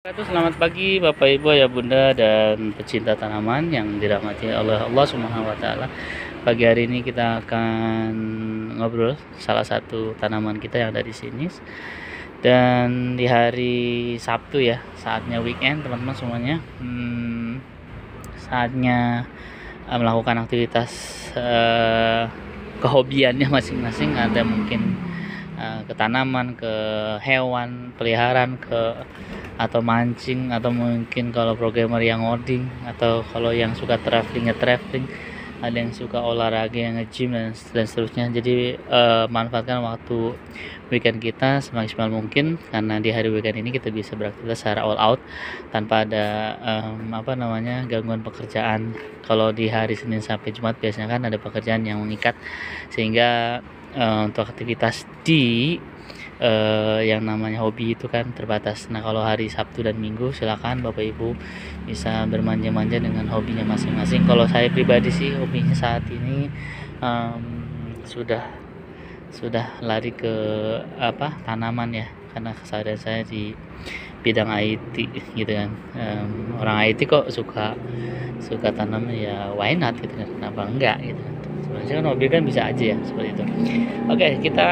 Selamat pagi Bapak Ibu ya Bunda dan pecinta tanaman yang dirahmati oleh Allah Subhanahu wa taala. Pagi hari ini kita akan ngobrol salah satu tanaman kita yang ada di sini. Dan di hari Sabtu ya, saatnya weekend teman-teman semuanya. Saatnya melakukan aktivitas kehobiannya masing-masing. Ada mungkin ke tanaman, ke hewan peliharaan, atau mancing, atau mungkin kalau programmer yang ngoding, atau kalau yang suka traveling, ada yang suka olahraga yang nge-gym dan seterusnya. Jadi manfaatkan waktu weekend kita semaksimal mungkin, karena di hari weekend ini kita bisa beraktivitas secara all out tanpa ada gangguan pekerjaan. Kalau di hari Senin sampai Jumat biasanya kan ada pekerjaan yang mengikat, sehingga untuk aktivitas di yang namanya hobi itu kan terbatas. Nah, kalau hari Sabtu dan Minggu silakan Bapak Ibu bisa bermanja-manja dengan hobinya masing-masing. Kalau saya pribadi sih hobinya saat ini sudah lari ke tanaman ya, karena kesadaran saya di bidang IT gitu kan. Orang IT kok suka tanaman, ya why not gitu kan, kenapa enggak gitu kan. Sebenarnya kan hobi kan bisa aja ya, seperti itu. Oke, kita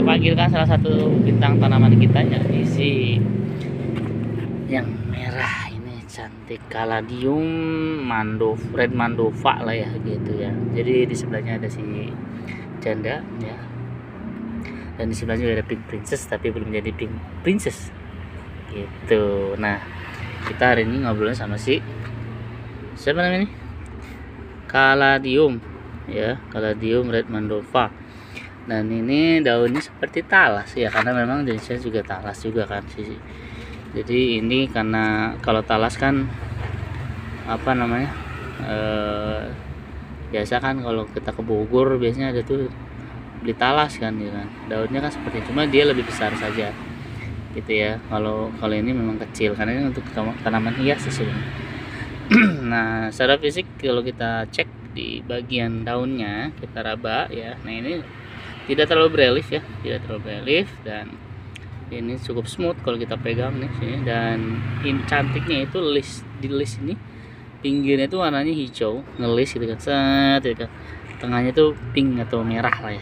panggilkan salah satu bintang tanaman kita yang isi yang merah ini, cantik Caladium Red Mandova lah ya gitu ya. Jadi di sebelahnya ada si janda ya, dan di sebelahnya juga ada pink princess, tapi belum jadi pink princess gitu. Nah, kita hari ini ngobrolnya sama si siapa namanya nih, Caladium ya, Caladium Red Mandova. Dan ini daunnya seperti talas ya, karena memang jenisnya juga talas juga kan sih. Jadi ini karena kalau talas kan biasa kan kalau kita ke Bogor biasanya ada tuh beli talas kan gitu kan. Daunnya kan seperti, cuma dia lebih besar saja gitu ya. Kalau ini memang kecil karena ini untuk tanaman hias sebenarnya. Nah, secara fisik kalau kita cek di bagian daunnya, kita raba ya. Nah, ini tidak terlalu berelief ya, dan ini cukup smooth kalau kita pegang nih sini. Dan ini cantiknya itu di list ini pinggirnya itu warnanya hijau, ngelis gitu kan, set gitu kan. Tengahnya itu pink atau merah lah ya,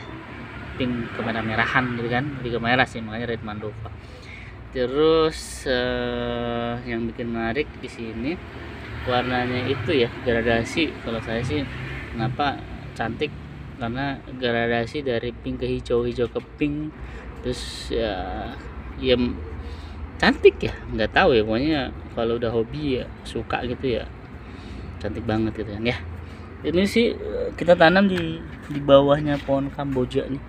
pink kemerah-merahan gitu kan, lebih ke merah sih, makanya Red Mandova. Terus yang bikin menarik di sini warnanya itu ya, gradasi. Kalau saya sih kenapa cantik, karena gradasi dari pink ke hijau ke pink, terus ya cantik ya, nggak tahu ya, pokoknya kalau udah hobi ya suka gitu ya, cantik banget gitu kan ya. Ini sih kita tanam di bawahnya pohon Kamboja nih.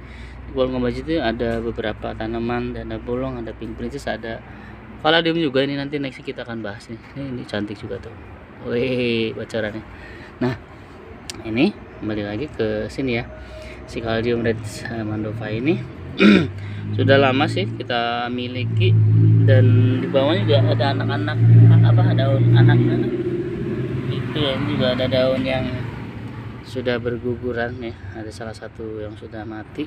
Di pohon Kamboja itu ada beberapa tanaman, dan ada bolong, ada pink princess, ada Caladium juga. Ini nanti next kita akan bahas nih. Ini cantik juga tuh. Wih, bocorannya. Nah, ini kembali lagi ke sini ya, si Caladium Red Mandova ini sudah lama sih kita miliki, dan di bawahnya juga ada anak-anak daun anak-anak itu ya. Ini juga ada daun yang sudah berguguran ya, ada salah satu yang sudah mati,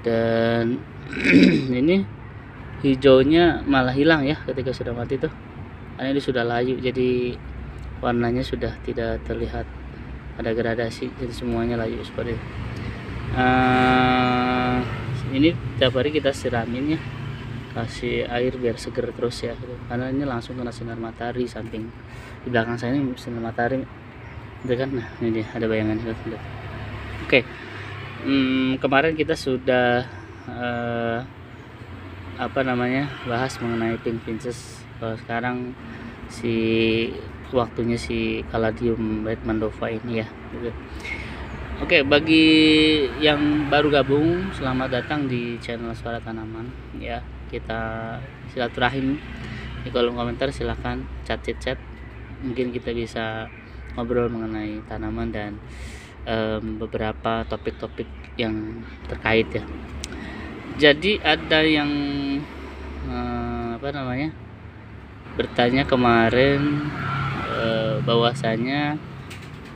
dan ini hijaunya malah hilang ya ketika sudah mati tuh, karena ini sudah layu, jadi warnanya sudah tidak terlihat ada gradasi, jadi semuanya layu seperti itu. Ini tiap hari kita siramin ya, kasih air biar seger terus ya gitu. Karena ini langsung kena sinar matahari, samping di belakang saya ini sinar matahari itu kan. Nah, ini dia ada bayangan gitu. Oke. Kemarin kita sudah bahas mengenai pink princess. Kalau sekarang waktunya si Caladium Red Mandova ini ya gitu. Oke, bagi yang baru gabung, selamat datang di channel Suara Tanaman ya. Kita silaturahim di kolom komentar, silahkan chat, mungkin kita bisa ngobrol mengenai tanaman dan beberapa topik-topik yang terkait ya. Jadi ada yang bertanya kemarin bahwasanya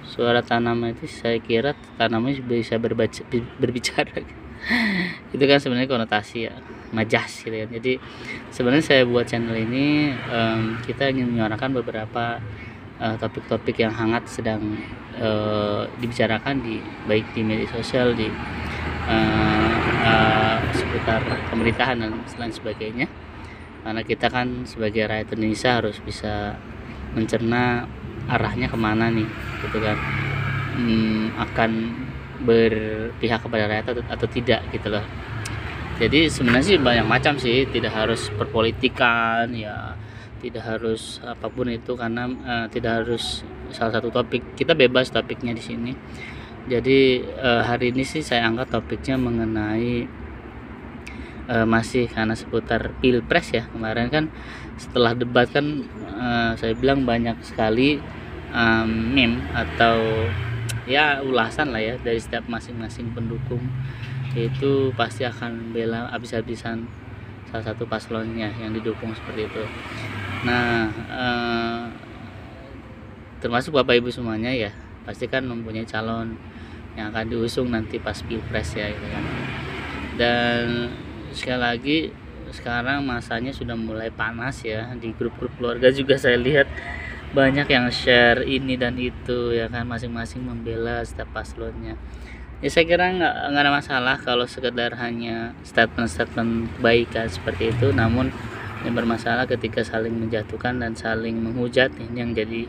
suara tanaman itu, saya kira tanaman bisa berbicara Itu kan sebenarnya konotasi ya, majas gitu kan. Jadi sebenarnya saya buat channel ini kita ingin menyuarakan beberapa topik-topik yang hangat sedang dibicarakan baik di media sosial, di seputar pemerintahan dan lain sebagainya. Karena kita kan sebagai rakyat Indonesia harus bisa mencerna arahnya kemana nih, gitu kan. Akan berpihak kepada rakyat atau tidak gitu loh. Jadi sebenarnya sih banyak macam sih, tidak harus perpolitikan ya, tidak harus apapun itu, karena tidak harus salah satu topik, kita bebas topiknya di sini. Jadi hari ini sih saya angkat topiknya mengenai masih karena seputar pilpres ya. Kemarin kan setelah debat kan saya bilang banyak sekali meme atau ya ulasan lah ya dari setiap masing-masing pendukung, itu pasti akan bela habis-habisan salah satu paslonnya yang didukung seperti itu. Nah termasuk Bapak Ibu semuanya ya, pasti kan mempunyai calon yang akan diusung nanti pas pilpres ya gitu kan. Dan sekali lagi sekarang masanya sudah mulai panas ya, di grup-grup keluarga juga saya lihat banyak yang share ini dan itu ya kan, masing-masing membela setiap paslonnya. Ya saya kira nggak ada masalah kalau sekedar hanya statement-statement kebaikan seperti itu, namun yang bermasalah ketika saling menjatuhkan dan saling menghujat, ini yang jadi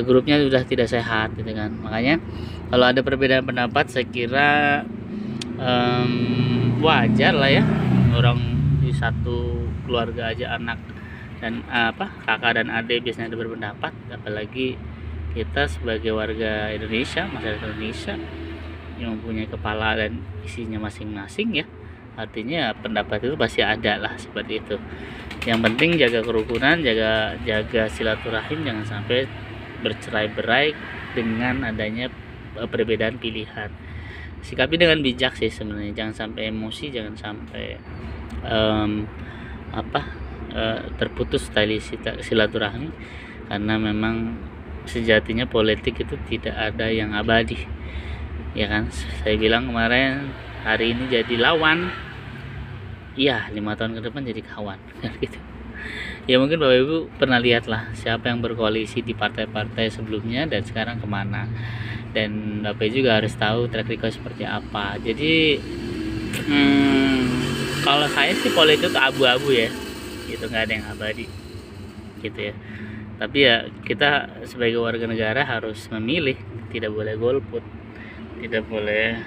grupnya sudah tidak sehat gitu kan. Makanya kalau ada perbedaan pendapat saya kira wajar lah ya, orang di satu keluarga aja anak dan kakak dan adik biasanya ada berpendapat, apalagi kita sebagai warga Indonesia, masyarakat Indonesia yang mempunyai kepala dan isinya masing-masing ya, artinya pendapat itu pasti ada lah seperti itu. Yang penting jaga kerukunan, jaga silaturahim, jangan sampai bercerai-berai dengan adanya perbedaan pilihan. Sikapi dengan bijak sih sebenarnya, jangan sampai emosi, jangan sampai terputus tali silaturahmi, karena memang sejatinya politik itu tidak ada yang abadi ya kan. Saya bilang kemarin, hari ini jadi lawan, iya 5 tahun ke depan jadi kawan gitu ya. Mungkin Bapak Ibu pernah lihat lah siapa yang berkoalisi di partai-partai sebelumnya dan sekarang kemana, dan Bapak juga harus tahu track record seperti apa. Jadi kalau saya sih politik itu abu-abu ya gitu, nggak ada yang abadi gitu ya. Tapi ya kita sebagai warga negara harus memilih, tidak boleh golput, tidak boleh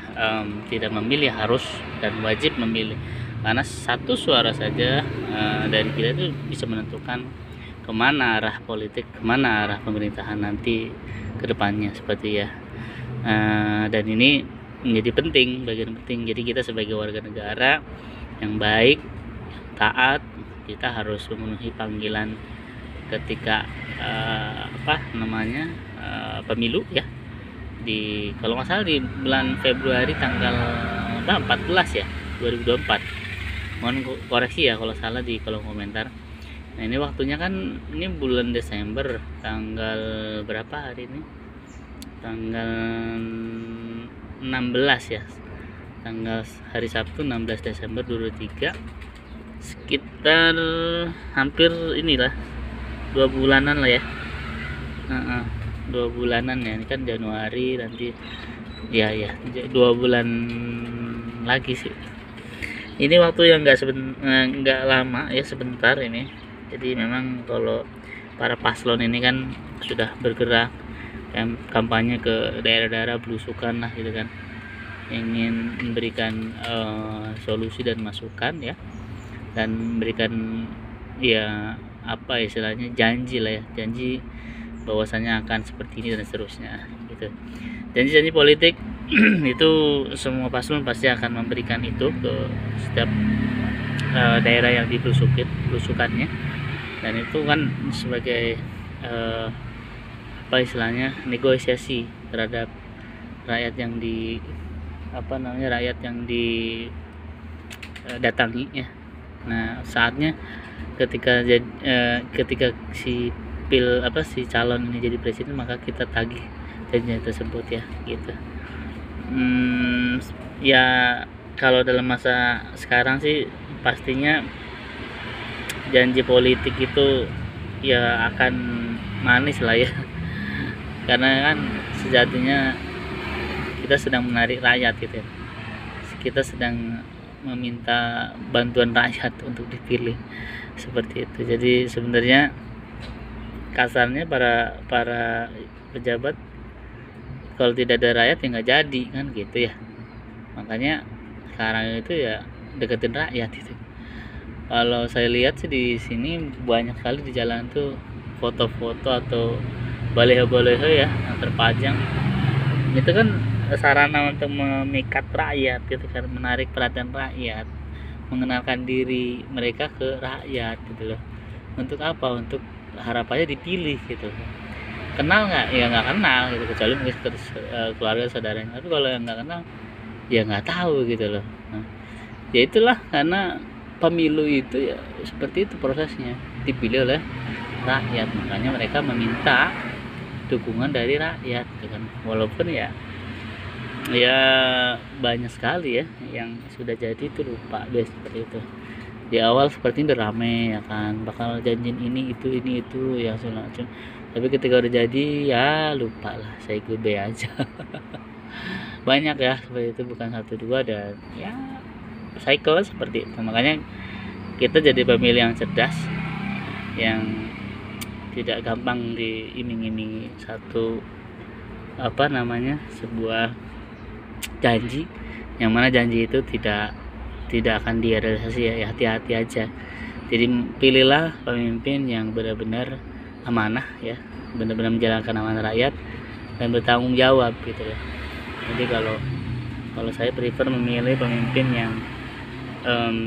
tidak memilih, harus dan wajib memilih, karena satu suara saja dari kita itu bisa menentukan kemana arah politik, kemana arah pemerintahan nanti ke depannya seperti ya. Dan ini menjadi penting, bagian penting. Jadi kita sebagai warga negara yang baik, taat, kita harus memenuhi panggilan ketika pemilu ya, di kalau nggak salah di bulan Februari tanggal 14 ya 2024. Mohon koreksi ya kalau salah di kolom komentar. Nah ini waktunya kan, ini bulan Desember, tanggal berapa hari ini, tanggal 16 ya, tanggal hari Sabtu 16 Desember 2023, sekitar hampir inilah 2 bulanan lah ya. 2 bulanan ya, ini kan Januari, nanti ya 2 bulan lagi sih. Ini waktu yang nggak lama ya, sebentar ini. Jadi memang kalau para paslon ini kan sudah bergerak kampanye ke daerah-daerah, belusukan lah gitu kan, ingin memberikan solusi dan masukan ya, dan memberikan ya apa istilahnya, janji lah ya, janji bahwasanya akan seperti ini dan seterusnya gitu. Janji-janji politik itu semua paslon pasti akan memberikan itu ke setiap daerah yang belusukannya, dan itu kan sebagai apa istilahnya, negosiasi terhadap rakyat yang datangi ya. Nah saatnya ketika si calon ini jadi presiden, maka kita tagih janji tersebut ya gitu. Ya kalau dalam masa sekarang sih pastinya janji politik itu ya akan manis lah ya. Karena kan sejatinya kita sedang menarik rakyat gitu ya. Kita sedang meminta bantuan rakyat untuk dipilih seperti itu. Jadi sebenarnya kasarnya para pejabat kalau tidak ada rakyat ya nggak jadi kan gitu ya. Makanya sekarang itu ya deketin rakyat itu. Kalau saya lihat sih di sini banyak sekali di jalan tuh foto-foto atau baliho-baliho ya yang terpajang. Itu kan sarana untuk memikat rakyat gitu kan, menarik perhatian rakyat, mengenalkan diri mereka ke rakyat gitu loh. Untuk apa? Untuk harapannya dipilih gitu. Kenal nggak? Ya nggak kenal gitu, kecuali mungkin keluarga saudaranya. Tapi kalau yang nggak kenal ya nggak tahu gitu loh. Nah, ya itulah karena pemilu itu ya seperti itu prosesnya, dipilih oleh rakyat. Makanya mereka meminta dukungan dari rakyat gitu kan. Walaupun ya banyak sekali ya yang sudah jadi itu lupa deh seperti itu. Di awal seperti ini udah rame ya kan, bakal janjin ini itu yang segala macam. Tapi ketika udah jadi ya lupa lah, saya goodbye aja. Banyak ya seperti itu, bukan satu dua, dan ya cycle seperti itu. Makanya kita jadi pemilih yang cerdas, yang tidak gampang diiming-imingi satu sebuah janji, yang mana janji itu tidak akan direalisasi ya. Hati-hati aja. Jadi pilihlah pemimpin yang benar-benar amanah ya, benar-benar menjalankan amanah rakyat dan bertanggung jawab gitu ya. Jadi kalau saya prefer memilih pemimpin yang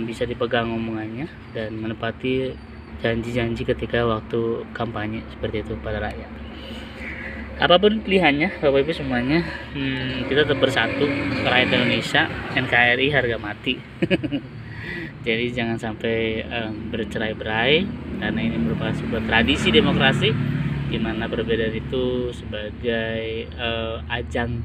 bisa dipegang omongannya dan menepati janji-janji ketika waktu kampanye seperti itu pada rakyat. Apapun pilihannya Bapak Ibu semuanya, kita tetap bersatu, rakyat Indonesia, NKRI harga mati. Jadi jangan sampai bercerai-berai, karena ini merupakan sebuah tradisi demokrasi di mana perbedaan itu sebagai ajang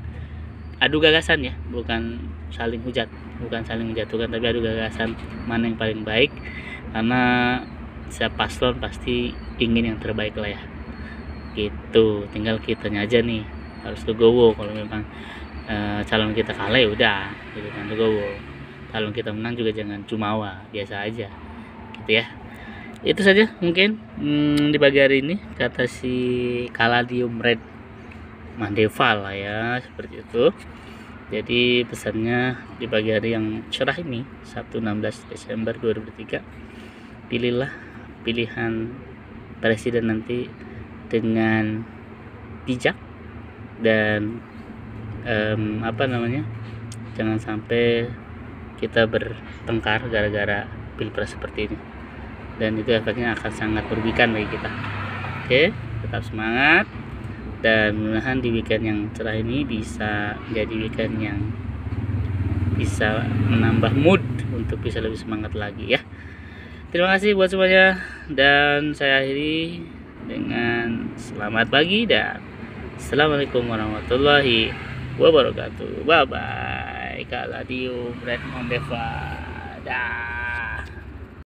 adu gagasan ya, bukan saling hujat, bukan saling menjatuhkan, tapi adu gagasan mana yang paling baik. Karena setiap paslon pasti ingin yang terbaik lah ya. Gitu, tinggal kitanya aja nih harus legowo. Kalau memang calon kita kalah ya udah gitu kan, legowo. Calon kita menang juga jangan jumawa, biasa aja gitu ya. Itu saja mungkin di pagi hari ini, kata si Kaladium Red Mandeva lah ya, seperti itu. Jadi pesannya di pagi hari yang cerah ini, Sabtu 16 Desember 2023, pilihlah pilihan presiden nanti dengan bijak dan jangan sampai kita bertengkar gara-gara pilpres seperti ini, dan itu efeknya akan sangat merugikan bagi kita. Oke, tetap semangat, dan mudah-mudahan di weekend yang cerah ini bisa menjadi weekend yang bisa menambah mood untuk bisa lebih semangat lagi ya. Terima kasih buat semuanya, dan saya akhiri dengan selamat pagi dan assalamualaikum warahmatullahi wabarakatuh. Bye bye. Kaladium Red Mandeva. Dah.